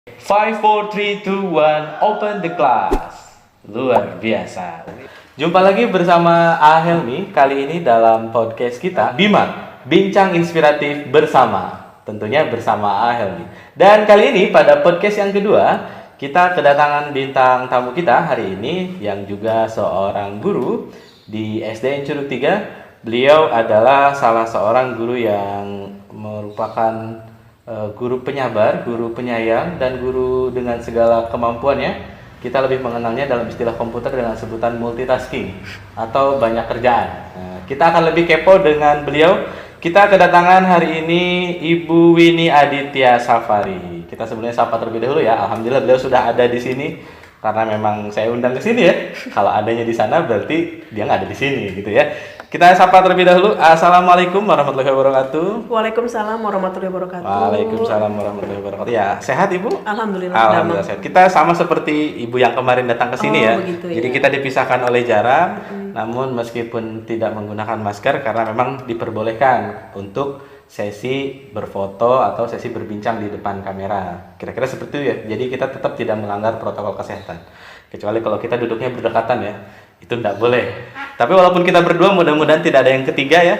5, 4, 3, 2, 1, open the class. Luar biasa. Jumpa lagi bersama Ahelmi. Kali ini dalam podcast kita Bimak, Bincang Inspiratif Bersama. Tentunya bersama Ahelmi. Dan kali ini pada podcast yang kedua, kita kedatangan bintang tamu kita hari ini yang juga seorang guru di SDN Curug 3. Beliau adalah salah seorang guru yang merupakan guru penyabar, guru penyayang, dan guru dengan segala kemampuannya. Kita lebih mengenalnya dalam istilah komputer dengan sebutan multitasking atau banyak kerjaan. Nah, kita akan lebih kepo dengan beliau. Kita kedatangan hari ini Ibu Winnie Aditya Safari. Kita sebelumnya sapa terlebih dahulu ya. Alhamdulillah beliau sudah ada di sini karena memang saya undang ke sini ya. Kalau adanya di sana berarti dia nggak ada di sini gitu ya. Kita sapa terlebih dahulu. Assalamualaikum warahmatullahi wabarakatuh. Waalaikumsalam warahmatullahi wabarakatuh. Waalaikumsalam warahmatullahi wabarakatuh. Ya, sehat Ibu? Alhamdulillah. Alhamdulillah sehat. Kita sama seperti Ibu yang kemarin datang ke sini ya. Begitu, Jadi ya. kita dipisahkan oleh jarak, namun meskipun tidak menggunakan masker karena memang diperbolehkan untuk sesi berfoto atau sesi berbincang di depan kamera. Kira-kira seperti itu ya. Jadi kita tetap tidak melanggar protokol kesehatan. Kecuali kalau kita duduknya berdekatan ya. Itu tidak boleh. Tapi walaupun kita berdua, mudah-mudahan tidak ada yang ketiga ya.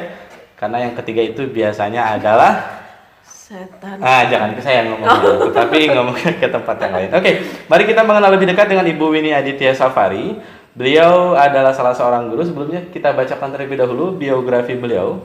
Karena yang ketiga itu biasanya adalah Setan. jangan ke saya ngomong tapi ngomong ke tempat yang lain. Oke, mari kita mengenal lebih dekat dengan Ibu Winnie Aditya Safari. Beliau adalah salah seorang guru. Sebelumnya kita bacakan terlebih dahulu biografi beliau.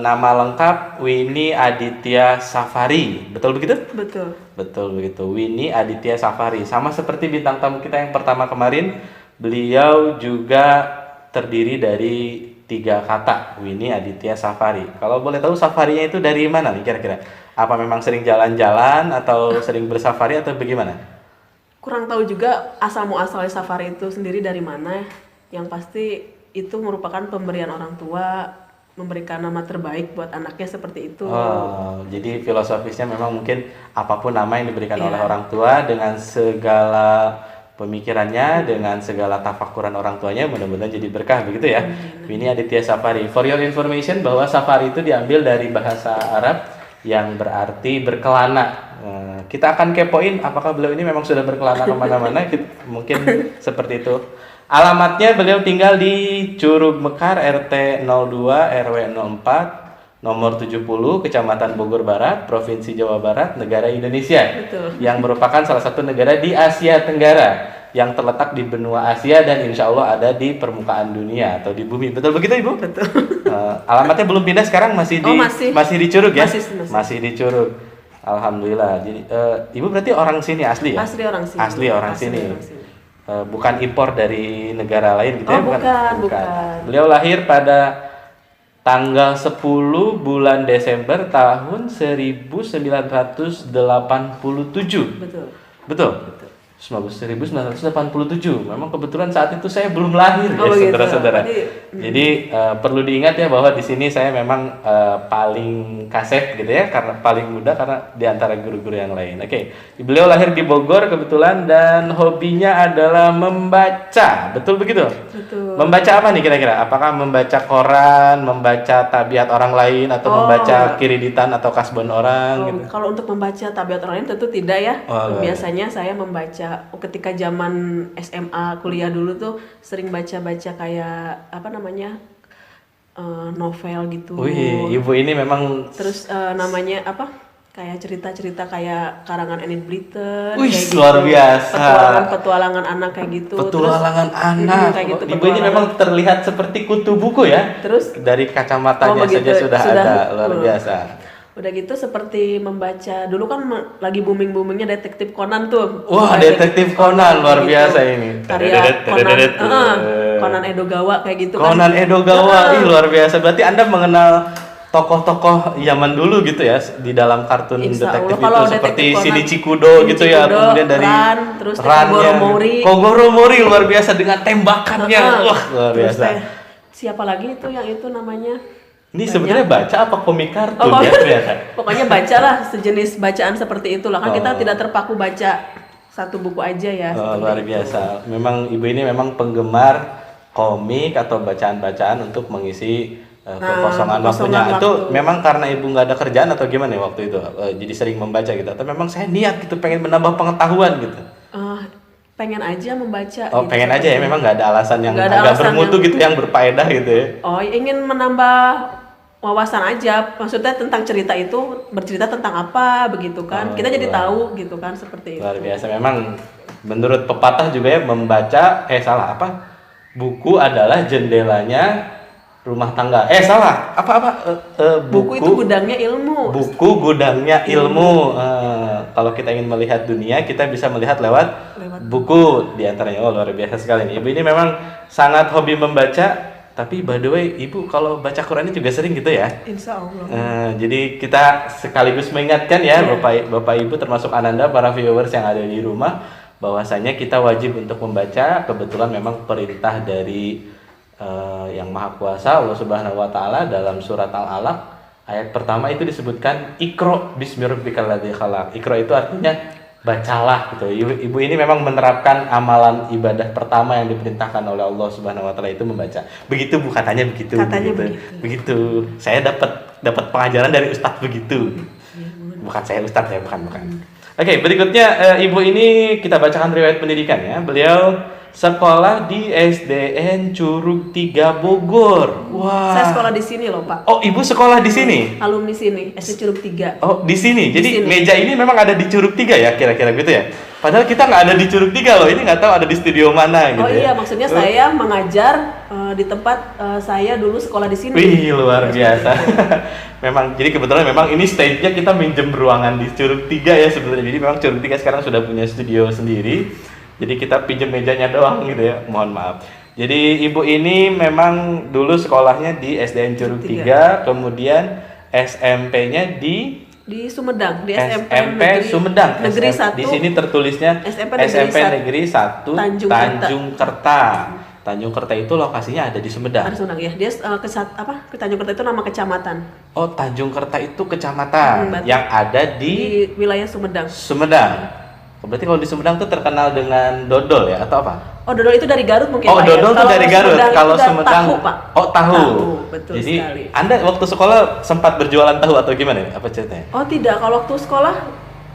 Nama lengkap Winnie Aditya Safari. Betul begitu? Betul. Betul begitu. Winnie Aditya Safari. Sama seperti bintang tamu kita yang pertama kemarin, beliau juga terdiri dari 3 kata, Winnie Aditya Safari. Kalau boleh tahu safarinya itu dari mana nih kira-kira? Apa memang sering jalan-jalan atau sering bersafari atau bagaimana? Kurang tahu juga asal muasal safari itu sendiri dari mana. Yang pasti itu merupakan pemberian orang tua, memberikan nama terbaik buat anaknya seperti itu. Oh, jadi filosofisnya memang mungkin apapun nama yang diberikan Iya. oleh orang tua dengan segala pemikirannya, dengan segala tafakuran orang tuanya, mudah-mudahan jadi berkah begitu ya. Winnie Aditya Safari. For your information, bahwa safari itu diambil dari bahasa Arab yang berarti berkelana. Kita akan kepoin apakah beliau ini memang sudah berkelana kemana-mana. Mungkin seperti itu. Alamatnya beliau tinggal di Curug Mekar, RT 02 RW 04 nomor 70, Kecamatan Bogor Barat, Provinsi Jawa Barat, negara Indonesia. Betul. Yang merupakan salah satu negara di Asia Tenggara yang terletak di benua Asia dan insya Allah ada di permukaan dunia atau di bumi. Betul begitu Ibu? Betul. Alamatnya belum pindah, sekarang masih di masih. di Curug ya? Masih. Di Curug. Alhamdulillah. Jadi Ibu berarti orang sini asli ya? Asli orang sini. Asli orang sini. orang sini. Bukan impor dari negara lain gitu ya? Bukan. Beliau lahir pada tanggal 10 bulan Desember tahun 1987. Betul. Betul? 1987. Memang kebetulan saat itu saya belum lahir ya, Begitu. saudara-saudara. Jadi perlu diingat ya bahwa di sini saya memang paling kasep gitu ya, karena paling muda karena di antara guru-guru yang lain. Oke. Beliau lahir di Bogor kebetulan dan hobinya adalah membaca. Betul begitu? Betul. Membaca apa nih kira-kira? Apakah membaca koran, membaca tabiat orang lain, atau membaca kiriditan atau kasbon orang gitu? Kalau untuk membaca tabiat orang lain tentu tidak ya. Oh, Biasanya saya membaca ketika zaman SMA kuliah dulu tuh sering baca-baca kayak apa namanya novel gitu. Wih, Ibu ini memang Terus namanya apa? Kayak cerita-cerita kayak karangan Enid Blyton. Wih, kayak luar gitu. biasa. Petualangan anak kayak gitu. Petualangan anak. Kayak gitu, Ibu ini memang terlihat seperti kutu buku ya. Terus Dari kacamatanya saja sudah ada, luar biasa. udah gitu seperti membaca dulu kan lagi boomingnya detektif Conan tuh. Wah, Kayak detektif Conan luar gitu. biasa ini. Karya Conan Edogawa kayak gitu kan. Conan Edogawa, ih luar biasa. Berarti Anda mengenal tokoh-tokoh zaman dulu gitu ya di dalam kartun Insya detektif Allah, kalau itu seperti detektif Conan, Shinichi Kudo gitu ya, Kudo, kemudian dari Ran, terus Ran-nya. Kogoro Mori. Kogoro Mori luar biasa dengan tembakannya. Wah, luar Terus biasa. siapa lagi itu yang itu namanya? Ini sebenarnya baca apa komik kartun ya ternyata? Pokoknya bacalah sejenis bacaan seperti itulah kan kita tidak terpaku baca satu buku aja ya. Luar biasa. Memang Ibu ini memang penggemar komik atau bacaan-bacaan untuk mengisi kekosongan waktunya. Itu memang karena ibu nggak ada kerjaan atau gimana ya waktu itu? Jadi sering membaca gitu. Atau memang saya niat gitu pengen menambah pengetahuan gitu? Pengen aja membaca. Oh, gitu, pengen aja ya, memang nggak ada alasan yang agak bermutu gitu, yang berfaedah gitu ya? Oh, ingin menambah wawasan aja. Maksudnya tentang cerita itu, bercerita tentang apa begitu kan? Kita jadi tahu gitu kan, seperti itu. Luar biasa. Memang menurut pepatah juga ya, membaca buku adalah jendelanya rumah tangga. Salah. Buku itu gudangnya ilmu. Buku gudangnya ilmu. Kalau kita ingin melihat dunia, kita bisa melihat lewat buku diantaranya. Oh, luar biasa sekali nih. Ibu ini memang sangat hobi membaca. Tapi by the way, ibu kalau baca Quran ini juga sering gitu ya? Insya Allah. Jadi kita sekaligus mengingatkan ya, Bapak Ibu termasuk Ananda, para viewers yang ada di rumah, bahwasanya kita wajib untuk membaca. Kebetulan memang perintah dari yang Maha Kuasa Allah Subhanahu wa taala dalam surat Al-Alaq ayat pertama itu disebutkan Iqra bismi rabbikal ladzi khalaq. Iqra itu artinya bacalah gitu. Ibu ini memang menerapkan amalan ibadah pertama yang diperintahkan oleh Allah Subhanahu wa taala itu membaca. Begitu Bu, katanya begitu. Begitu. Saya dapat pengajaran dari ustadz begitu. Bukan saya ustadz ya, bukan. Oke, berikutnya ibu ini kita bacakan riwayat pendidikan ya. Beliau sekolah di SDN Curug 3 Bogor. Wah. Saya sekolah di sini loh, Pak. Oh, ibu sekolah di sini? Alumni sini, SD Curug 3. Oh, di sini. Jadi sini. meja ini memang ada di Curug 3 ya, kira-kira gitu ya. Padahal kita nggak ada di Curug 3 loh. Ini nggak tahu ada di studio mana gitu. Oh iya, maksudnya saya mengajar di tempat saya dulu sekolah di sini. Wih, luar biasa. Memang jadi kebetulan memang ini stage-nya kita minjem ruangan di Curug 3 ya sebenarnya. Jadi memang Curug 3 sekarang sudah punya studio sendiri. Jadi kita pinjam mejanya doang gitu ya, mohon maaf. Jadi ibu ini memang dulu sekolahnya di SDN Curug 3, kemudian SMP-nya di Sumedang, di SMP Sumedang. Negeri 1. Di sini tertulisnya SMP Negeri 1 Tanjung Kerta. Tanjung Kerta itu lokasinya ada di Sumedang. Ada Sumedang ya. Dia ke Tanjung Kerta itu nama kecamatan. Oh, Tanjung Kerta itu kecamatan yang ada di wilayah Sumedang. Berarti kalau di Sumedang tuh terkenal dengan dodol ya atau apa? Oh, dodol itu dari Garut mungkin. Oh, dodol itu dari Garut. Kalau Sumedang tahu, Pak. Oh, tahu. Betul. Jadi sekali. Anda waktu sekolah sempat berjualan tahu atau gimana? Apa ceritanya? Oh, tidak. Kalau waktu sekolah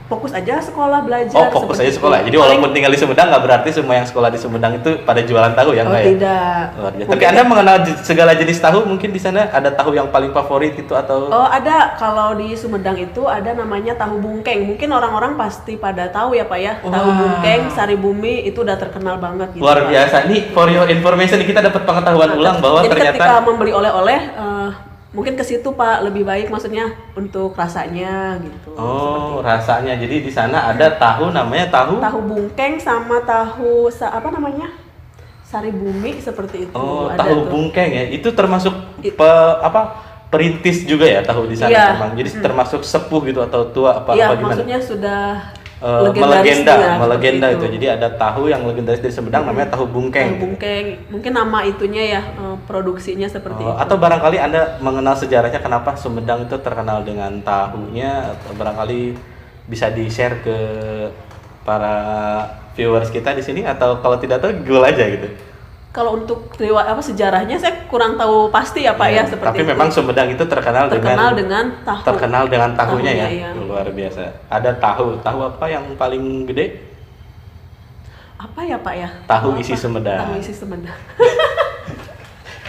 fokus aja sekolah belajar. Oh, fokus aja sekolah. Jadi walaupun tinggal di Sumedang nggak berarti semua yang sekolah di Sumedang itu pada jualan tahu ya, enggak ya? Tidak. Tapi Anda mengenal segala jenis tahu, mungkin di sana ada tahu yang paling favorit itu atau? Oh, ada. Kalau di Sumedang itu ada namanya tahu bungkeng. Mungkin orang-orang pasti pada tahu ya, Pak ya. Tahu bungkeng, sari bumi itu udah terkenal banget gitu. Luar biasa. Nih, for your information kita dapat pengetahuan ulang bahwa jadi ternyata ketika membeli oleh-oleh mungkin ke situ Pak, lebih baik maksudnya untuk rasanya gitu. Oh, rasanya. Jadi di sana ada tahu namanya tahu bungkeng sama tahu apa namanya? Sari bumi seperti itu. Oh, ada tahu bungkeng ya. Itu termasuk perintis juga ya tahu di sana memang. Jadi termasuk sepuh gitu atau tua apa gimana? Iya, maksudnya sudah melegenda itu. Jadi ada tahu yang legendaris dari Sumedang namanya tahu bungkeng. Tahu bungkeng. Mungkin nama itunya ya, produksinya seperti itu. Atau barangkali Anda mengenal sejarahnya kenapa Sumedang itu terkenal dengan tahunya, atau barangkali bisa di-share ke para viewers kita di sini, atau kalau tidak tahu Google aja gitu. Kalau untuk sejarahnya saya kurang tahu pasti ya Pak ya seperti tapi itu. memang Sumedang itu terkenal dengan tahu. Terkenal dengan tahunya ya. Iya. Luar biasa. Ada tahu apa yang paling gede? Apa ya Pak ya? Tahu isi Sumedang. Tahu isi Sumedang.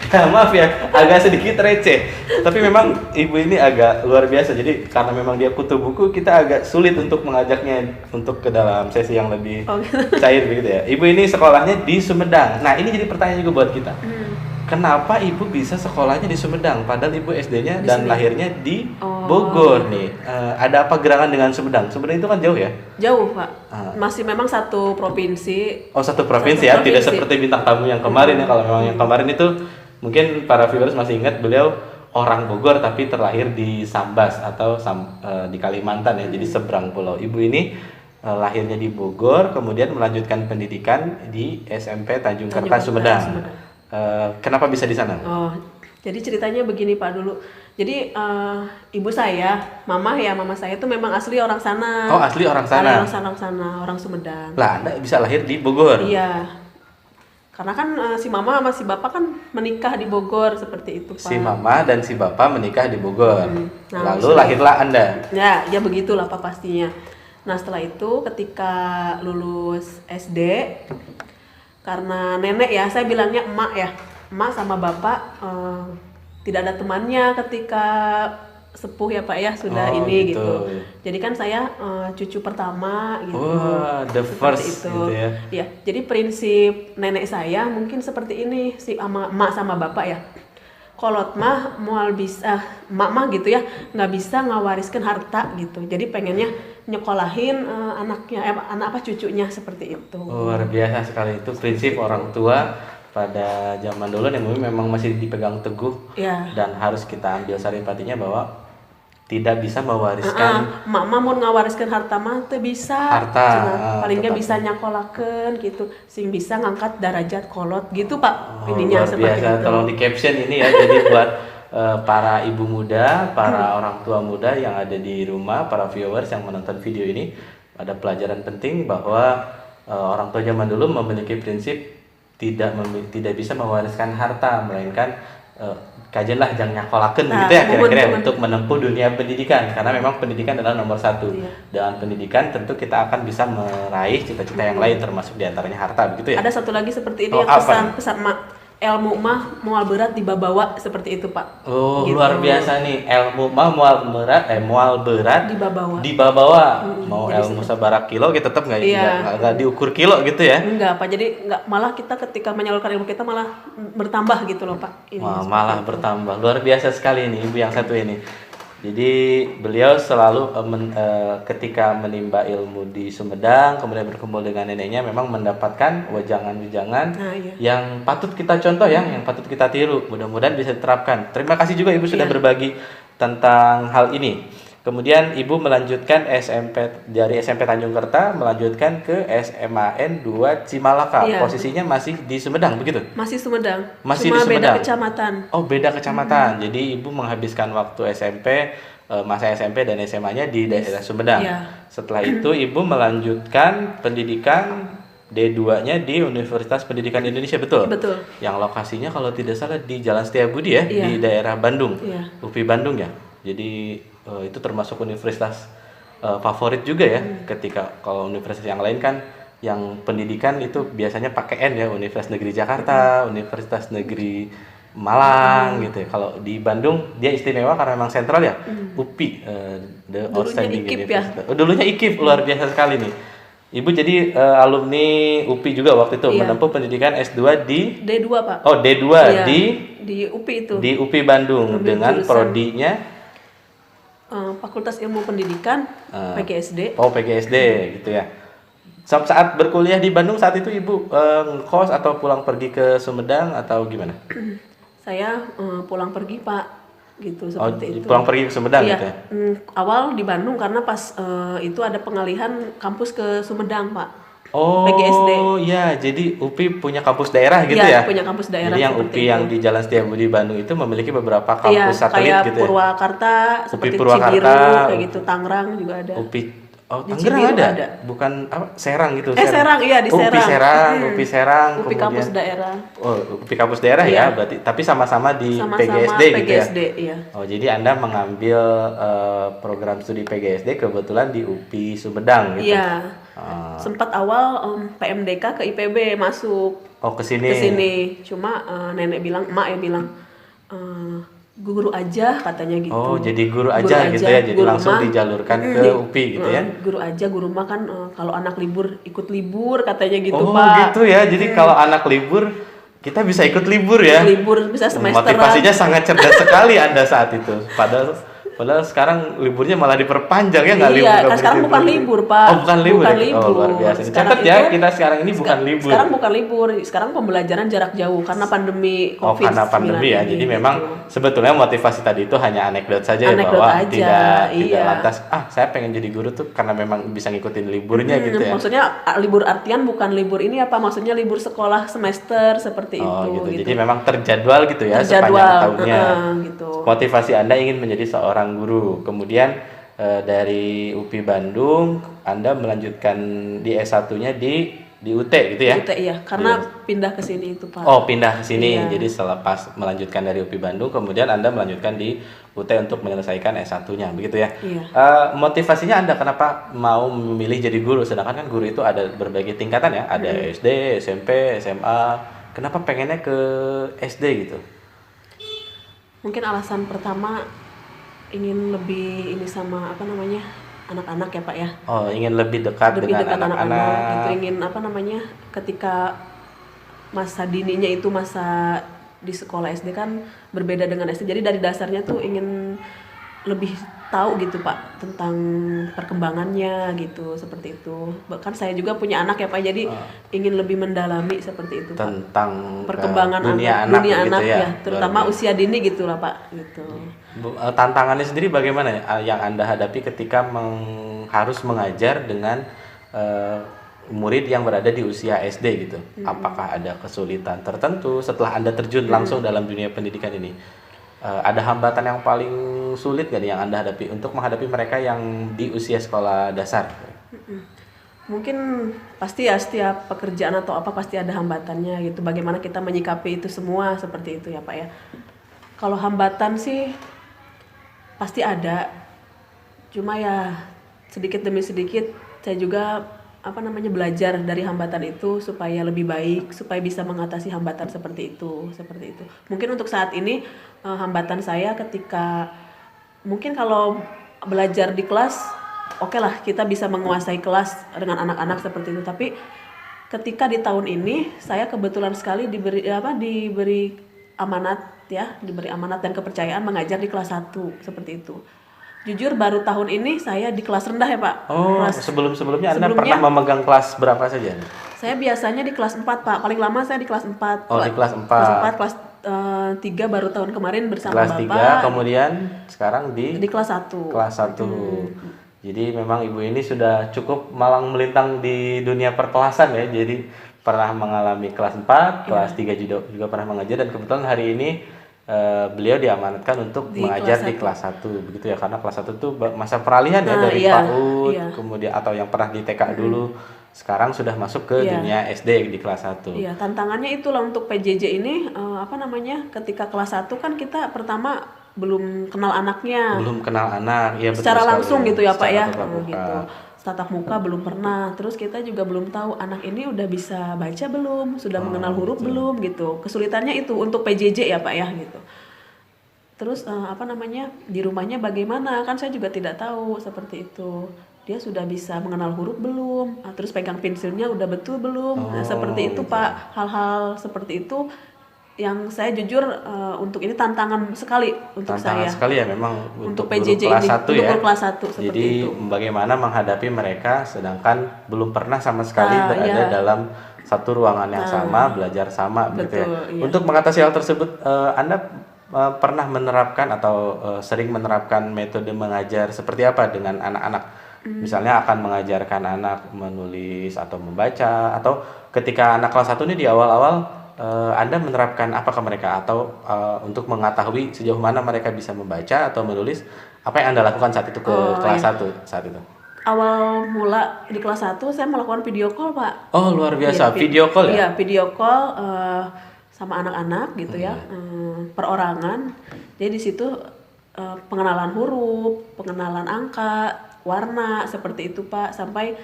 Nah, maaf ya, agak sedikit receh. Tapi memang ibu ini agak luar biasa. Jadi karena memang dia kutu buku, kita agak sulit untuk mengajaknya untuk ke dalam sesi yang lebih cair begitu ya. Ibu ini sekolahnya di Sumedang. Nah, ini jadi pertanyaan juga buat kita. Kenapa ibu bisa sekolahnya di Sumedang? Padahal ibu SD-nya dan lahirnya di Bogor nih. Ada apa gerangan dengan Sumedang? Sumedang itu kan jauh ya? Jauh Pak. Masih memang satu provinsi. Oh, satu provinsi ya. Tidak seperti bintang tamu yang kemarin ya. Kalau memang yang kemarin itu mungkin para viewers masih ingat beliau orang Bogor tapi terlahir di Sambas atau di Kalimantan ya. Jadi seberang pulau. Ibu ini lahirnya di Bogor, kemudian melanjutkan pendidikan di SMP Tanjung Kerta Sumedang. Kenapa bisa di sana? Oh, jadi ceritanya begini Pak dulu. Jadi ibu saya, mama saya itu memang asli orang sana. Oh, asli orang sana. Orang sana, orang Sumedang. Lah, Anda bisa lahir di Bogor. Iya. Karena kan si mama sama si bapak kan menikah di Bogor seperti itu, Pak. Si mama dan si bapak menikah di Bogor. Nah, Lalu lahirlah Anda. Ya begitulah Pak pastinya. Nah setelah itu ketika lulus SD, karena nenek ya, saya bilangnya emak ya, emak sama bapak tidak ada temannya ketika sepuh ya Pak ya, sudah ini gitu. Jadi kan saya cucu pertama gitu. The first itu. gitu ya. Ya, jadi prinsip nenek saya mungkin seperti ini, si emak sama bapak ya. Kolot mah mual bisa mah gitu ya, nggak bisa ngawariskan harta gitu. Jadi pengennya nyekolahin anaknya, anak apa cucunya seperti itu. Luar biasa sekali, itu prinsip orang tua pada zaman dulu yang memang masih dipegang teguh dan harus kita ambil saripatinya bahwa tidak bisa mewariskan. Mama mau ngawariskan harta mah teu bisa. Harta. Paling nggak bisa nyakolakeun gitu, sing bisa ngangkat derajat kolot gitu Pak. Ininya luar seperti biasa. itu. Tolong di caption ini ya, jadi buat para ibu muda, para orang tua muda yang ada di rumah, para viewers yang menonton video ini, ada pelajaran penting bahwa orang tua zaman dulu memiliki prinsip tidak bisa mewariskan harta, melainkan kajianlah jangan nyakolakeun gitu ya kira-kira untuk menempuh dunia pendidikan, karena memang pendidikan adalah nomor satu. Dengan pendidikan tentu kita akan bisa meraih cita-cita yang lain, termasuk diantaranya harta, begitu ya. Ada satu lagi seperti ini yang pesan mak, ilmu mah mual berat dibawa seperti itu Pak. Gitu. Luar biasa nih, ilmu mah mual berat dibawa. Mau ilmu sebarak kilo kita tetap nggak diukur kilo gitu ya. Enggak Pak, jadi malah kita ketika menyalurkan ilmu kita malah bertambah gitu loh Pak. Malah bertambah. Luar biasa sekali nih ibu yang satu ini. Jadi beliau selalu ketika menimba ilmu di Sumedang, kemudian berkumpul dengan neneknya, memang mendapatkan wejangan-wejangan yang patut kita contoh ya, yang patut kita tiru. Mudah-mudahan bisa diterapkan. Terima kasih juga Ibu sudah berbagi tentang hal ini. Kemudian Ibu melanjutkan dari SMP Tanjung Kerta, melanjutkan ke SMAN 2 Cimalaka. Posisinya masih di Sumedang begitu? Masih Sumedang. Masih cuma di Sumedang. Beda kecamatan. Oh, beda kecamatan. Jadi Ibu menghabiskan waktu SMP, masa SMP dan SMA-nya di daerah Sumedang. Setelah itu Ibu melanjutkan pendidikan D2-nya di Universitas Pendidikan Indonesia, betul? Betul. Yang lokasinya kalau tidak salah di Jalan Setiabudi ya, di daerah Bandung. UPI Bandung ya. Jadi itu termasuk universitas favorit juga ya. Ketika kalau universitas yang lain kan yang pendidikan itu biasanya pakai N ya, Universitas Negeri Jakarta, Universitas Negeri Malang gitu ya. Kalau di Bandung dia istimewa karena memang sentral ya. UPI, the outstanding university. Dulunya IKIP, luar biasa sekali nih. Ibu jadi alumni UPI juga waktu itu, menempuh pendidikan S2 di D2 Pak. Oh, D2 di UPI itu. Di UPI Bandung dengan prodinya Fakultas Ilmu Pendidikan, PGSD. Oh, PGSD gitu ya. Saat berkuliah di Bandung saat itu Ibu ngekos atau pulang pergi ke Sumedang atau gimana? Saya pulang pergi Pak, gitu seperti itu. Pulang pergi ke Sumedang gitu ya? Awal di Bandung karena pas itu ada pengalihan kampus ke Sumedang Pak. Oh, PGSD. Ya, jadi UPI punya kampus daerah gitu ya? Punya kampus daerah. Jadi yang UPI yang di Jalan Setiabudi Bandung itu memiliki beberapa kampus satelit kayak gitu ya? Purwakarta, seperti Cibiru, kayak gitu, Tangerang juga ada. Tangerang ada? Bukan apa? Serang gitu. Serang, iya di Serang. UPI Serang. UPI kampus daerah. Oh, UPI kampus daerah ya, berarti. Tapi sama-sama di PGSD gitu ya? Iya. Oh, jadi Anda mengambil program studi PGSD kebetulan di UPI Sumedang gitu? Iya. Sempat awal PMDK ke IPB masuk. Oh, ke sini. Cuma nenek bilang, emak ya bilang, guru aja katanya gitu. Oh, jadi guru aja gitu ya, jadi langsung dijalurkan ke UPI gitu ya. Guru aja, guru mah kan kalau anak libur ikut libur katanya gitu Pak. Oh gitu ya, jadi kalau anak libur kita bisa ikut libur ya. Libur bisa semesteran. Motivasinya sangat cerdas sekali Anda saat itu. Padahal sekarang liburnya malah diperpanjang ya, nggak libur. Iya, sekarang bukan libur Pak. Oh, bukan libur. Oh, luar biasa. Catat ya, kita sekarang ini bukan libur. Sekarang bukan libur, sekarang pembelajaran jarak jauh karena pandemi COVID-19. Karena pandemi ya. Jadi memang sebetulnya motivasi tadi itu hanya anekdot saja ya, bahwa tidak lantas saya pengen jadi guru tuh karena memang bisa ngikutin liburnya gitu ya. Maksudnya libur artian bukan libur ini apa? Maksudnya libur sekolah semester seperti itu. Gitu. Jadi memang terjadwal gitu ya sepanjang tahunnya. Gitu. Motivasi Anda ingin menjadi seorang guru, kemudian dari UPI Bandung, Anda melanjutkan di S1-nya di UT gitu ya? UT ya, karena pindah ke sini itu Pak. Oh, pindah ke sini. Iya. Jadi selepas melanjutkan dari UPI Bandung, kemudian Anda melanjutkan di UT untuk menyelesaikan S1-nya, begitu ya? Iya. Motivasinya Anda kenapa mau memilih jadi guru? Sedangkan kan guru itu ada berbagai tingkatan ya, ada SD, SMP, SMA. Kenapa pengennya ke SD gitu? Mungkin alasan pertama ingin lebih ini sama apa namanya anak-anak ya Pak ya. Oh, ingin lebih dekat Lebih dengan dekat anak-anak gitu, anak-anak. ingin apa namanya ketika masa dininya itu masa di sekolah SD kan berbeda dengan SD. Jadi dari dasarnya tuh ingin lebih tahu gitu Pak tentang perkembangannya gitu, seperti itu. Bahkan saya juga punya anak ya Pak, jadi ingin lebih mendalami seperti itu Pak. Tentang Perkembangan dunia anak, anak, dunia gitu anak ya. ya, terutama usia dini gitu lah Pak gitu. Tantangannya sendiri bagaimana ya, yang Anda hadapi ketika harus mengajar dengan murid yang berada di usia SD gitu? Apakah ada kesulitan tertentu setelah Anda terjun langsung dalam dunia pendidikan ini? Ada hambatan yang paling sulit gak nih yang Anda hadapi untuk menghadapi mereka yang di usia sekolah dasar? Mungkin pasti ya setiap pekerjaan atau apa pasti ada hambatannya gitu. Bagaimana kita menyikapi itu semua seperti itu ya Pak ya. Kalau hambatan sih pasti ada. Cuma ya sedikit demi sedikit saya juga apa namanya belajar dari hambatan itu supaya lebih baik, supaya bisa mengatasi hambatan seperti itu. Mungkin untuk saat ini hambatan saya ketika mungkin kalau belajar di kelas oke lah kita bisa menguasai kelas dengan anak-anak seperti itu, tapi ketika di tahun ini saya kebetulan sekali diberi amanat ya, diberi amanat dan kepercayaan mengajar di kelas 1 seperti itu. Jujur baru tahun ini saya di kelas rendah ya Pak. Oh, sebelumnya Anda pernah memegang kelas berapa saja? Saya biasanya di kelas 4 Pak, paling lama saya di kelas 4. Oh, di kelas 4. Kelas 3 baru tahun kemarin bersama kelas Bapak. 3, kemudian sekarang di kelas 1. Kelas 1. Jadi memang Ibu ini sudah cukup malang melintang di dunia perkelasan ya. Jadi pernah mengalami kelas 4, kelas 3 juga pernah mengajar, dan kebetulan hari ini beliau diamanatkan untuk mengajar di kelas 1 begitu ya, karena kelas 1 itu masa peralihan ya dari PAUD kemudian atau yang pernah di TK dulu sekarang sudah masuk ke dunia SD di kelas 1. Iya, tantangannya itulah untuk PJJ ini apa namanya? Ketika kelas 1 kan kita pertama belum kenal anaknya. Belum kenal anak, ya betul. Secara langsung sekali. gitu ya Pak ya. Gitu. Tatap muka belum pernah, terus kita juga belum tahu anak ini udah bisa baca belum, sudah mengenal huruf belum gitu. Kesulitannya itu untuk PJJ ya Pak ya gitu. Terus apa namanya di rumahnya bagaimana, kan saya juga tidak tahu seperti itu. Dia sudah bisa mengenal huruf belum, terus pegang pensilnya udah betul belum, seperti itu Pak. Hal-hal seperti itu yang saya jujur untuk ini tantangan sekali untuk saya. Tantangan sekali ya memang untuk PJJ kelas ini, 1 ya. untuk kelas 1 seperti jadi itu. Bagaimana menghadapi mereka sedangkan belum pernah sama sekali berada dalam satu ruangan yang sama, belajar sama begitu ya. Iya. Untuk mengatasi hal tersebut Anda pernah menerapkan atau sering menerapkan metode mengajar seperti apa dengan anak-anak? Misalnya akan mengajarkan anak menulis atau membaca, atau ketika anak kelas 1 ini di awal-awal Anda menerapkan apa ke mereka, atau untuk mengetahui sejauh mana mereka bisa membaca atau menulis, apa yang Anda lakukan saat itu ke kelas 1 saat itu? Awal mula di kelas 1 saya melakukan video call Pak. Oh luar biasa, video call ya? Iya, video call sama anak-anak gitu ya, perorangan. Jadi di situ pengenalan huruf, pengenalan angka, warna seperti itu Pak, sampai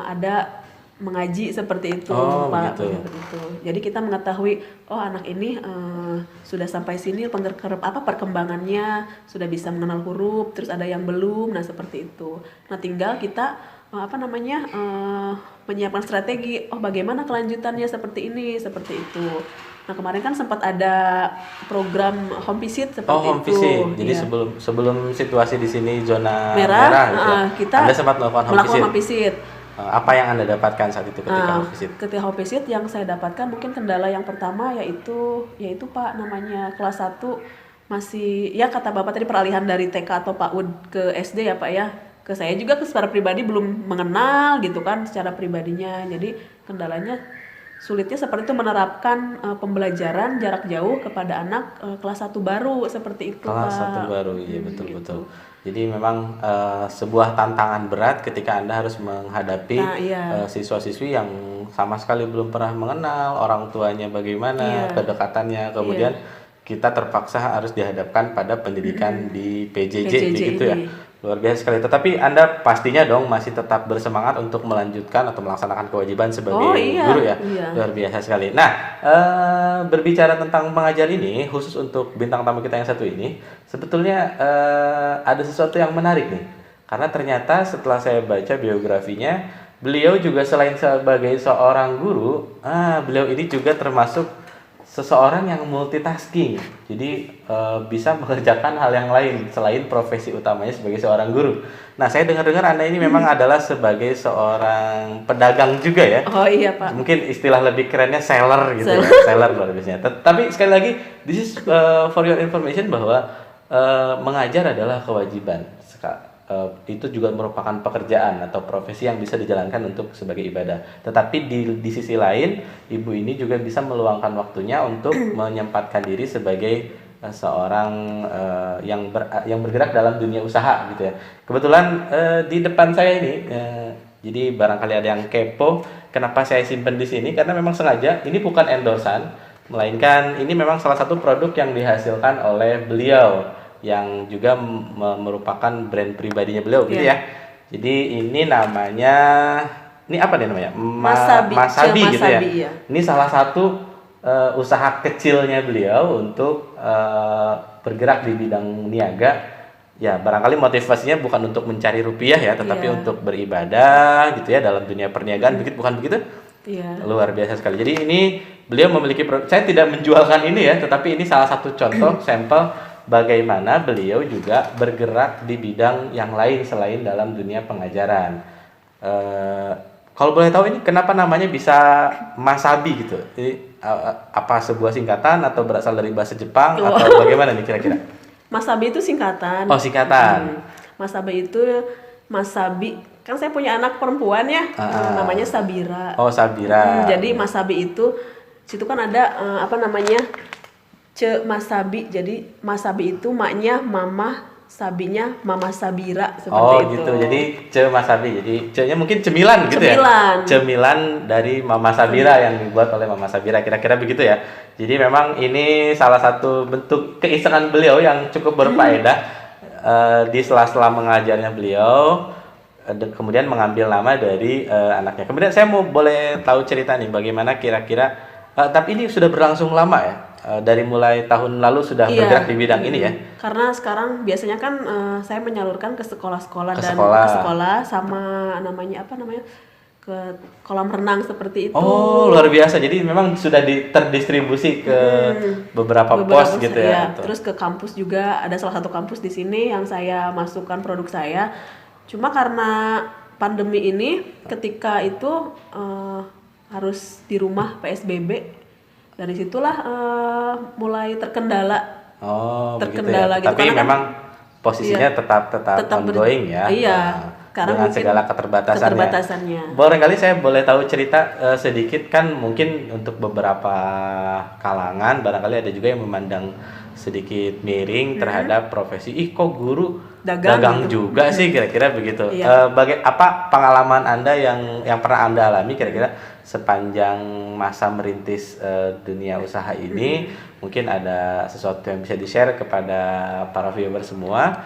ada mengaji seperti itu Pak, gitu. seperti itu. Jadi kita mengetahui anak ini sudah sampai sini perkembangannya, sudah bisa mengenal huruf, terus ada yang belum, nah seperti itu. Nah tinggal kita menyiapkan strategi, bagaimana kelanjutannya seperti ini, seperti itu. Nah kemarin kan sempat ada program home visit seperti home itu. visit. Jadi sebelum situasi di sini zona merah gitu, kita Anda sempat melakukan home visit. Apa yang Anda dapatkan saat itu ketika home visit? Ketika home visit yang saya dapatkan mungkin kendala yang pertama yaitu Pak, namanya kelas 1 masih ya kata Bapak tadi peralihan dari TK atau PAUD ke SD ya Pak ya. Ke saya juga secara pribadi belum mengenal gitu kan secara pribadinya. Jadi kendalanya sulitnya seperti itu menerapkan pembelajaran jarak jauh kepada anak kelas 1 baru seperti itu, Kelas Pak. 1 baru, iya betul Gitu. betul. Jadi memang sebuah tantangan berat ketika Anda harus menghadapi Nah, iya. siswa-siswi yang sama sekali belum pernah mengenal orang tuanya bagaimana, Iya. kedekatannya, kemudian kita terpaksa harus dihadapkan pada pendidikan di PJJ PJJ begitu ya. ini. Luar biasa sekali. Tetapi Anda pastinya dong masih tetap bersemangat untuk melanjutkan atau melaksanakan kewajiban sebagai Oh iya, guru ya. iya. Luar biasa sekali. Nah, berbicara tentang mengajar ini, khusus untuk bintang tamu kita yang satu ini, sebetulnya ada sesuatu yang menarik nih. Karena ternyata setelah saya baca biografinya, beliau juga selain sebagai seorang guru, beliau ini juga termasuk seseorang yang multitasking, jadi bisa mengerjakan hal yang lain selain profesi utamanya sebagai seorang guru. Nah, saya dengar-dengar Anda ini memang adalah sebagai seorang pedagang juga ya. Oh iya, Pak. Mungkin istilah lebih kerennya seller gitu ya, seller luar biasa. Tapi sekali lagi, this is for your information bahwa mengajar adalah kewajiban. Itu juga merupakan pekerjaan atau profesi yang bisa dijalankan untuk sebagai ibadah. Tetapi di sisi lain, ibu ini juga bisa meluangkan waktunya untuk menyempatkan diri sebagai seorang yang bergerak dalam dunia usaha gitu ya. Kebetulan di depan saya ini, jadi barangkali ada yang kepo, kenapa saya simpen di sini? Karena memang sengaja ini bukan endorsan, melainkan ini memang salah satu produk yang dihasilkan oleh beliau, yang juga merupakan brand pribadinya beliau gitu ya. Jadi ini namanya, ini apa nih namanya? Masabi gitu ya. Iya. Ini salah satu usaha kecilnya beliau untuk bergerak di bidang niaga. Ya, barangkali motivasinya bukan untuk mencari rupiah ya, tetapi untuk beribadah gitu ya dalam dunia perniagaan, bukan begitu? Iya. Luar biasa sekali. Jadi ini beliau memiliki saya tidak menjualkan ini ya, tetapi ini salah satu contoh sampel bagaimana beliau juga bergerak di bidang yang lain selain dalam dunia pengajaran. Kalau boleh tahu ini kenapa namanya bisa Masabi gitu? Ini apa sebuah singkatan atau berasal dari bahasa Jepang atau bagaimana nih kira-kira? Masabi itu singkatan. Oh, singkatan. Masabi itu Masabi. Kan saya punya anak perempuan ya, namanya Sabira. Oh, Sabira. Jadi Masabi itu situ kan ada apa namanya? Masabi. Jadi Masabi itu maknya mama, sabinya mama Sabira seperti itu. Gitu. Jadi Masabi. Jadi C-nya mungkin cemilan gitu ya. Cemilan dari Mama Sabira yang dibuat oleh Mama Sabira, kira-kira begitu ya. Jadi memang ini salah satu bentuk keisengan beliau yang cukup berfaedah di sela-sela mengajarnya beliau. Kemudian mengambil nama dari anaknya. Kemudian saya mau boleh tahu cerita nih bagaimana kira-kira, tapi ini sudah berlangsung lama ya, dari mulai tahun lalu sudah bergerak di bidang ini ya. Karena sekarang biasanya kan saya menyalurkan ke sekolah-sekolah ke dan sekolah. ke sekolah sama namanya ke kolam renang seperti itu. Oh, luar biasa. Jadi memang sudah terdistribusi ke beberapa pos gitu ya. Terus ke kampus juga, ada salah satu kampus di sini yang saya masukkan produk saya. Cuma karena pandemi ini ketika itu harus di rumah PSBB, dari situlah mulai terkendala. Oh, terkendala begitu ya. gitu. Tapi memang posisinya tetap ongoing ya. Iya. Dengan segala keterbatasannya. Barangkali saya boleh tahu cerita sedikit, kan mungkin untuk beberapa kalangan barangkali ada juga yang memandang sedikit miring terhadap profesi, kok guru dagang juga sih, kira-kira begitu. Apa pengalaman Anda yang pernah Anda alami kira-kira sepanjang masa merintis dunia usaha ini? Mungkin ada sesuatu yang bisa di-share kepada para viewer semua.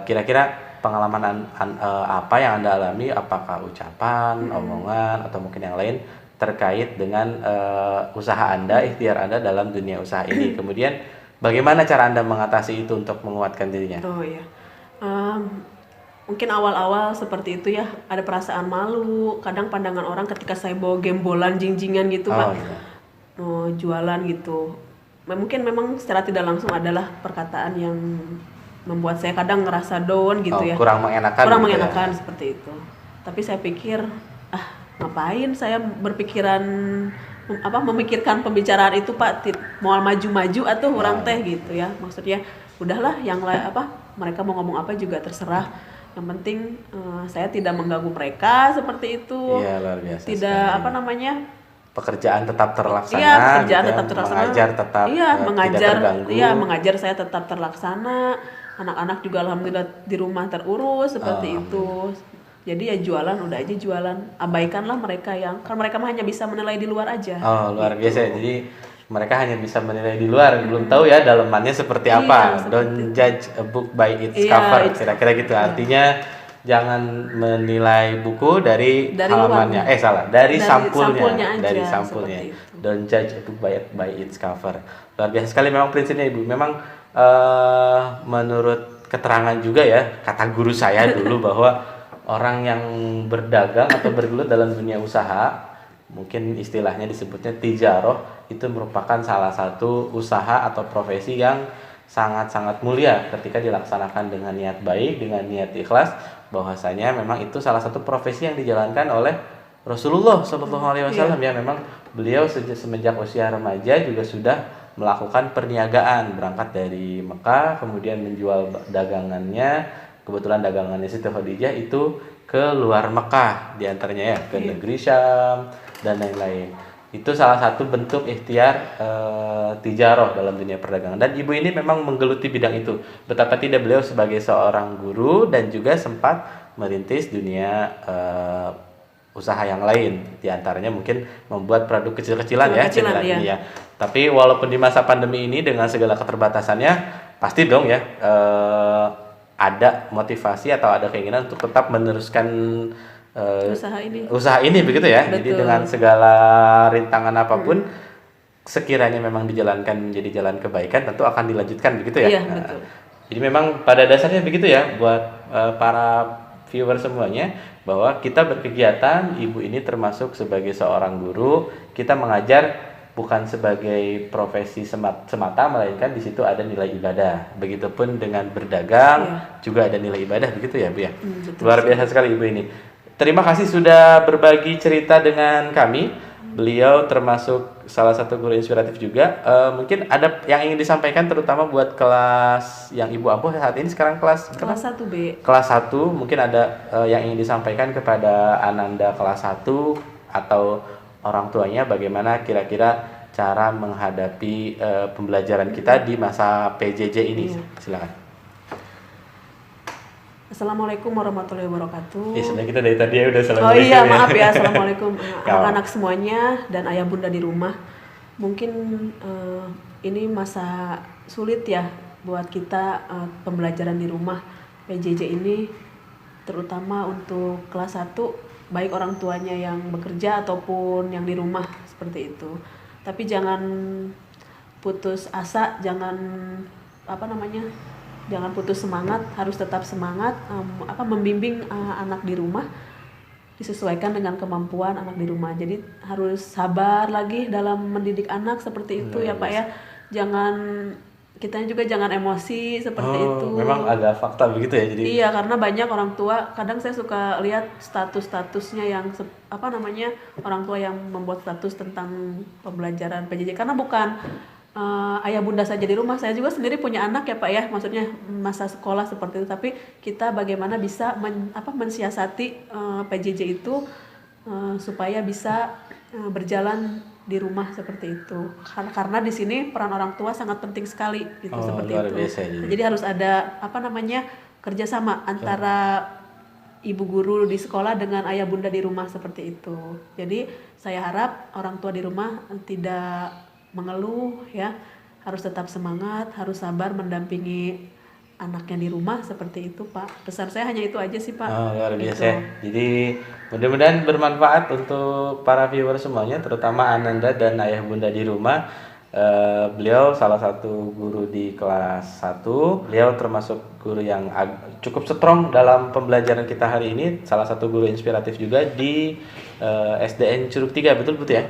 Kira-kira pengalaman apa yang Anda alami, apakah ucapan, omongan, atau mungkin yang lain terkait dengan usaha Anda, ikhtiar Anda dalam dunia usaha ini. Kemudian bagaimana cara Anda mengatasi itu untuk menguatkan dirinya? Oh iya, mungkin awal-awal seperti itu ya, ada perasaan malu, kadang pandangan orang ketika saya bawa gembolan jing-jingan gitu Pak, mau jualan gitu. Mungkin memang secara tidak langsung adalah perkataan yang membuat saya kadang ngerasa down gitu ya. Kurang mengenakan. Kurang mengenakan seperti itu. Tapi saya pikir, ngapain saya memikirkan pembicaraan itu Pak, mau maju-maju atau orang teh gitu ya. Maksudnya udahlah, yang mereka mau ngomong apa juga terserah. Yang penting saya tidak mengganggu mereka seperti itu. Iya, luar biasa. Tidak pekerjaan tetap terlaksana, Iya, pekerjaan gitu ya, tetap terlaksana. mengajar tetap Iya, tidak mengajar. terganggu. Iya, mengajar saya tetap terlaksana. Anak-anak juga alhamdulillah di rumah terurus seperti itu. Jadi ya jualan udah aja jualan. Abaikanlah mereka yang kan mereka mah hanya bisa menilai di luar aja. Oh, luar biasa ya. Jadi mereka hanya bisa menilai di luar, belum tahu ya dalemannya seperti Iya, apa. seperti Don't judge a book by its Iya, cover, it's kira-kira gitu. Artinya jangan menilai buku dari halamannya. luarnya. Salah, dari Dari sampulnya, sampulnya aja, dari sampulnya. seperti itu. Don't judge a book by its cover. Luar biasa sekali memang prinsipnya Ibu. Memang menurut keterangan juga ya, kata guru saya dulu bahwa orang yang berdagang atau bergelut dalam dunia usaha, mungkin istilahnya disebutnya tijaroh, itu merupakan salah satu usaha atau profesi yang sangat-sangat mulia ketika dilaksanakan dengan niat baik, dengan niat ikhlas, bahwasanya memang itu salah satu profesi yang dijalankan oleh Rasulullah Shallallahu Alaihi Wasallam. Ya, memang beliau semenjak usia remaja juga sudah melakukan perniagaan, berangkat dari Mekah, kemudian menjual dagangannya. Kebetulan dagangannya Siti Khadijah itu ke luar Mekah, diantaranya ya ke negeri Syam dan lain-lain. Itu salah satu bentuk ikhtiar tijaroh dalam dunia perdagangan. Dan ibu ini memang menggeluti bidang itu. Betapa tidak beliau sebagai seorang guru dan juga sempat merintis dunia usaha yang lain. Diantaranya mungkin membuat produk kecil-kecilan ya. Ya. Tapi walaupun di masa pandemi ini dengan segala keterbatasannya, pasti dong ya ada motivasi atau ada keinginan untuk tetap meneruskan usaha ini begitu ya. Betul. Jadi dengan segala rintangan apapun, sekiranya memang dijalankan menjadi jalan kebaikan, tentu akan dilanjutkan begitu ya. Iya, betul. Jadi memang pada dasarnya begitu ya buat para viewer semuanya, bahwa kita berkegiatan, ibu ini termasuk sebagai seorang guru, kita mengajar bukan sebagai profesi semata, melainkan di situ ada nilai ibadah. Begitupun dengan berdagang juga ada nilai ibadah, begitu ya Bu ya. Luar biasa sekali ibu ini. Terima kasih sudah berbagi cerita dengan kami. Beliau termasuk salah satu guru inspiratif juga. Mungkin ada yang ingin disampaikan terutama buat kelas yang ibu ampuh saat ini sekarang kelas 1B. Kelas 1, mungkin ada yang ingin disampaikan kepada Ananda kelas 1 atau orang tuanya, bagaimana kira-kira cara menghadapi pembelajaran kita di masa PJJ ini. Silakan. Assalamualaikum warahmatullahi wabarakatuh. Sebenarnya kita dari tadi ya udah assalamualaikum. Oh iya, maaf ya. Assalamualaikum anak-anak semuanya dan ayah bunda di rumah. Mungkin ini masa sulit ya buat kita pembelajaran di rumah PJJ ini, terutama untuk kelas 1, baik orang tuanya yang bekerja ataupun yang di rumah seperti itu. Tapi jangan putus asa, jangan putus semangat, harus tetap semangat membimbing anak di rumah disesuaikan dengan kemampuan anak di rumah. Jadi harus sabar lagi dalam mendidik anak seperti itu ya Pak ya. Kitanya juga jangan emosi seperti itu. Memang ada fakta begitu ya. Jadi iya, karena banyak orang tua, kadang saya suka lihat statusnya yang orang tua yang membuat status tentang pembelajaran PJJ, karena bukan ayah bunda saja di rumah, saya juga sendiri punya anak ya Pak ya, maksudnya masa sekolah seperti itu. Tapi kita bagaimana bisa mensiasati PJJ itu supaya bisa berjalan di rumah seperti itu. Karena di sini peran orang tua sangat penting sekali gitu, seperti itu. Biasa, jadi harus ada kerjasama antara ibu guru di sekolah dengan ayah bunda di rumah seperti itu. Jadi saya harap orang tua di rumah tidak mengeluh ya, harus tetap semangat, harus sabar mendampingi anaknya di rumah seperti itu Pak. Pesan saya hanya itu aja sih Pak. Luar biasa. Jadi mudah-mudahan bermanfaat untuk para viewer semuanya, terutama Ananda dan ayah bunda di rumah. Beliau salah satu guru di kelas 1. Beliau termasuk guru yang cukup strong dalam pembelajaran kita hari ini. Salah satu guru inspiratif juga di SDN Curug 3, betul ya?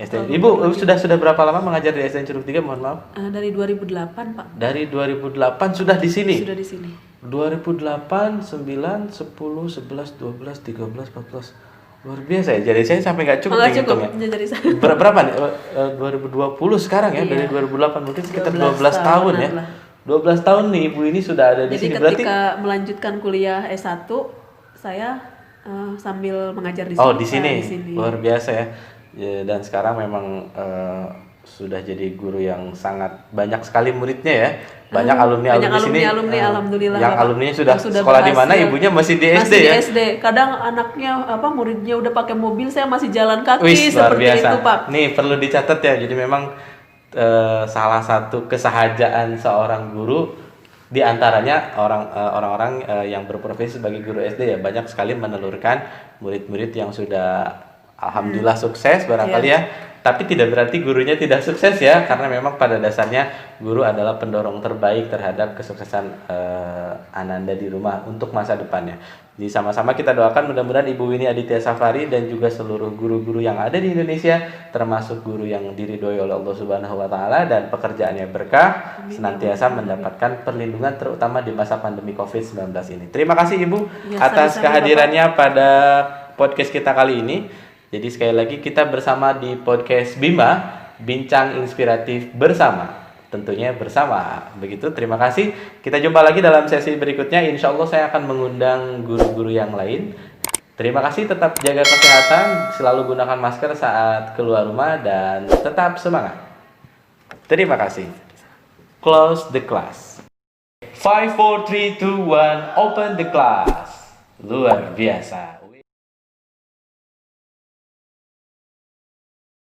Ibu sudah berapa lama mengajar di SDN Curug 3, mohon maaf? Dari 2008 Pak. Dari 2008 sudah di sini? Sudah di sini. 2008, 9, 10, 11, 12, 13, 14. Luar biasa ya. Jadi saya sampai nggak cukup ngitungnya. Berapa nih? 2020 sekarang ya, dari 2008 mungkin sekitar 12 tahun ya. 12 tahun nih ibu ini sudah ada di sini. Jadi ketika melanjutkan kuliah S1, saya sambil mengajar di sini. Oh, di sini. Luar biasa ya. Ya, dan sekarang memang sudah jadi guru yang sangat banyak sekali muridnya ya. Banyak alumni di sini. Alhamdulillah. Yang Bapak. alumninya sudah Yang sekolah di mana, berhasil. ibunya masih di SD Masih di ya. SD. Kadang anaknya muridnya udah pakai mobil, saya masih jalan kaki Wih, luar seperti biasa. itu, Pak. Nih perlu dicatat ya. Jadi memang salah satu kesahajaan seorang guru di antaranya orang-orang yang berprofesi sebagai guru SD ya, banyak sekali menelurkan murid-murid yang sudah alhamdulillah sukses barangkali ya. Tapi tidak berarti gurunya tidak sukses ya, karena memang pada dasarnya guru adalah pendorong terbaik terhadap kesuksesan Ananda di rumah untuk masa depannya. Jadi sama-sama kita doakan mudah-mudahan Ibu Winnie Aditya Safari dan juga seluruh guru-guru yang ada di Indonesia, termasuk guru yang diridhoi oleh Allah Subhanahu wa taala dan pekerjaannya berkah, senantiasa mendapatkan perlindungan terutama di masa pandemi Covid-19 ini. Terima kasih Ibu atas kehadirannya pada podcast kita kali ini. Jadi sekali lagi kita bersama di podcast Bima, bincang inspiratif bersama. Tentunya bersama. Begitu, terima kasih. Kita jumpa lagi dalam sesi berikutnya. Insya Allah saya akan mengundang guru-guru yang lain. Terima kasih, tetap jaga kesehatan, selalu gunakan masker saat keluar rumah, dan tetap semangat. Terima kasih. Close the class. 5, 4, 3, 2, 1, open the class. Luar biasa.